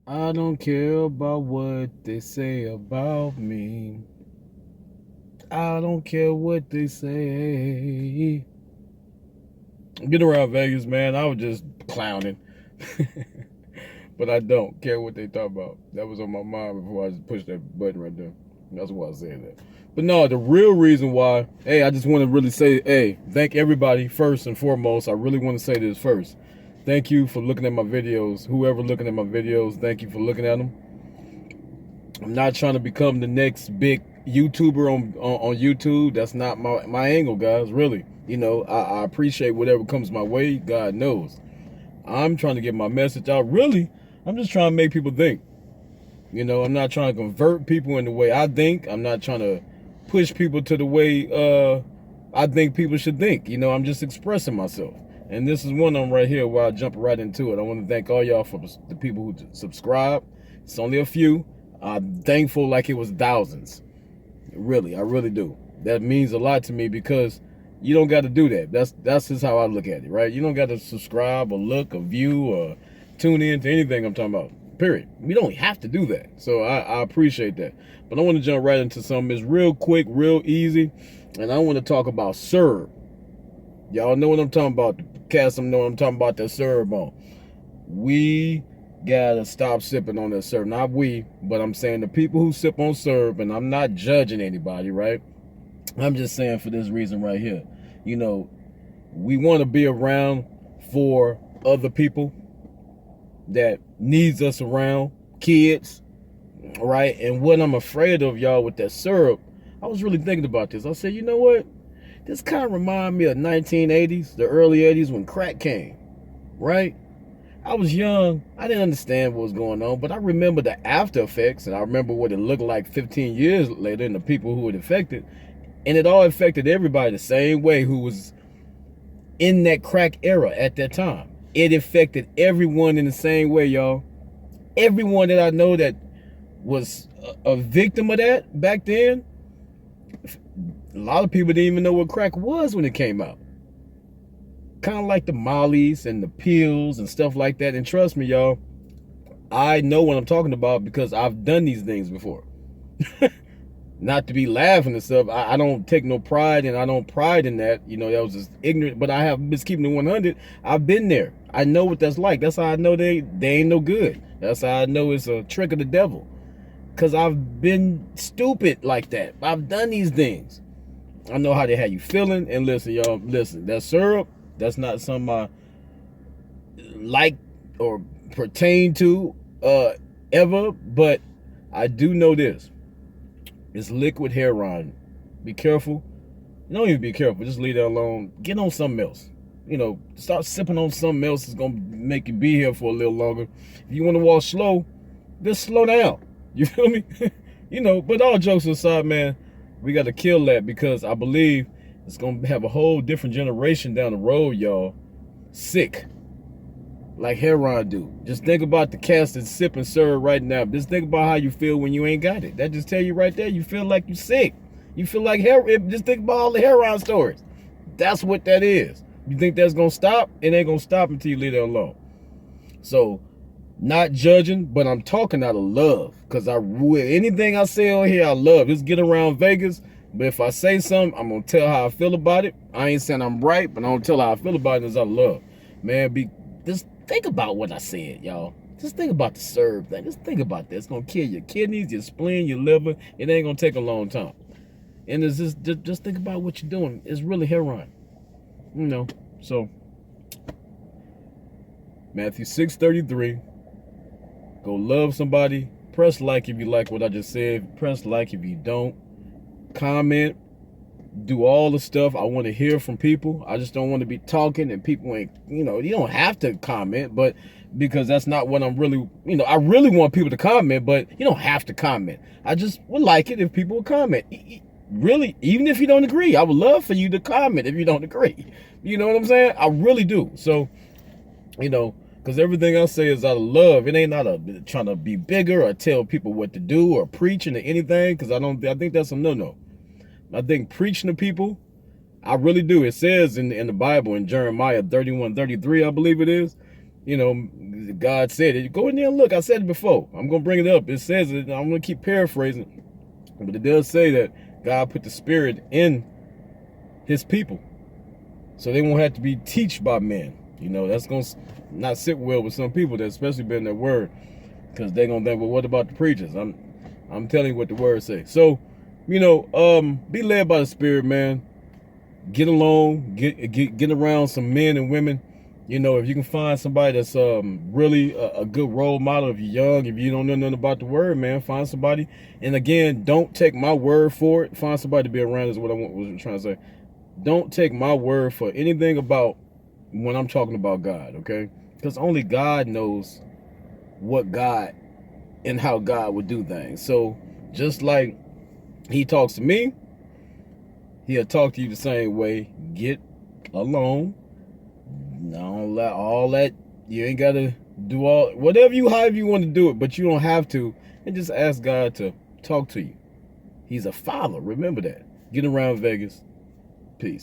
I don't care about what they say about me. I don't care what they say. Get around Vegas, man. I was just clowning. But I don't care what they talk about. That was on my mind before I just pushed that button right there. That's why I said that. But no, the real reason why, hey, I just want to really say, hey, thank everybody first and foremost. I really want to say this first. Thank you for looking at my videos. Whoever looking at my videos, thank you for looking at them. I'm not trying to become the next big YouTuber on YouTube. That's not my angle, guys. Really, I appreciate whatever comes my way. God knows. I'm trying to get my message out. Really, I'm just trying to make people think. I'm not trying to convert people in the way I think. I'm not trying to push people to the way I think people should think. I'm just expressing myself. And this is one of them right here where I jump right into it. I want to thank all y'all for the people who subscribe. It's only a few. I'm thankful like it was thousands. Really, I really do. That means a lot to me because you don't got to do that. That's just how I look at it, right? You don't got to subscribe or look or view or tune in to anything I'm talking about. Period. We don't have to do that. So I appreciate that. But I want to jump right into something. It's real quick, real easy. And I want to talk about syrup. Y'all know what I'm talking about. The cast them know what I'm talking about, that syrup on. We gotta stop sipping on that syrup. Not we, but I'm saying the people who sip on syrup, and I'm not judging anybody, right? I'm just saying for this reason right here. We want to be around for other people that needs us around, kids, right? And what I'm afraid of, y'all, with that syrup, I was really thinking about this. I said, you know what? This kind of remind me of 1980s, the early 80s when crack came, right? I was young. I didn't understand what was going on, but I remember the after effects, and I remember what it looked like 15 years later and the people who were affected. And it all affected everybody the same way who was in that crack era at that time. It affected everyone in the same way, y'all. Everyone that I know that was a victim of that back then, a lot of people didn't even know what crack was when it came out. Kind of like the mollies and the pills and stuff like that. And trust me, y'all, I know what I'm talking about because I've done these things before. Not to be laughing and stuff. I don't take no pride, and I don't pride in that. That was just ignorant. But I have been keeping it 100. I've been there. I know what that's like. That's how I know they ain't no good. That's how I know it's a trick of the devil. Because I've been stupid like that. I've done these things. I know how they have you feeling. And listen, y'all, listen, that syrup, that's not something I like or pertain to ever. But I do know this. It's liquid heroin. Be careful. Don't even be careful. Just leave that alone. Get on something else. Start sipping on something else. It's going to make you be here for a little longer. If you want to walk slow, just slow down. You feel me? But all jokes aside, man, we got to kill that because I believe it's going to have a whole different generation down the road, y'all, sick like heroin do. Just think about the cats that's sipping syrup right now. Just think about how you feel when you ain't got it. That just tell you right there, you feel like you sick. You feel like heroin. Just think about all the heroin stories. That's what that is. You think that's going to stop? It ain't going to stop until you leave it alone. So, not judging, but I'm talking out of love. Because anything I say on here, I love. Just get around Vegas. But if I say something, I'm going to tell how I feel about it. I ain't saying I'm right, but I'm going to tell how I feel about it as I love. Man, just think about what I said, y'all. Just think about the syrup thing. Just think about that. It's going to kill your kidneys, your spleen, your liver. It ain't going to take a long time. And it's just think about what you're doing. It's really heroin. So Matthew 6:33. Go love somebody. Press like if you like what I just said. Press like if you don't. Comment. Do all the stuff. I want to hear from people. I just don't want to be talking and people ain't, you don't have to comment, but because that's not what I'm really, I really want people to comment, but you don't have to comment. I just would like it if people would comment. Really, even if you don't agree, I would love for you to comment if you don't agree. You know what I'm saying? I really do. So, because everything I say is out of love. It ain't out of trying to be bigger or tell people what to do or preaching or anything, because I think that's a no-no. I think preaching to people, I really do. It says in the Bible, in Jeremiah 31:33, I believe it is, you know, God said it. Go in there and look. I said it before. I'm going to bring it up. It says it. I'm going to keep paraphrasing. But it does say that God put the spirit in his people. So they won't have to be taught by men. You know, that's going to not sit well with some people that especially been their word. Because they're going to think, well, what about the preachers? I'm telling you what the word says. So, you know, be led by the spirit, man. Get along, get around some men and women. You know, if you can find somebody that's really a good role model, if you're young, if you don't know nothing about the word, man, find somebody. And again, don't take my word for it. Find somebody to be around is what I was trying to say. Don't take my word for anything about when I'm talking about God, okay? Because only God knows what God and how God would do things. So just like he talks to me, he'll talk to you the same way. Get alone. Don't let all that, you ain't got to do all, whatever you, however you want to do it, but you don't have to. And just ask God to talk to you. He's a father. Remember that. Get around Vegas. Peace.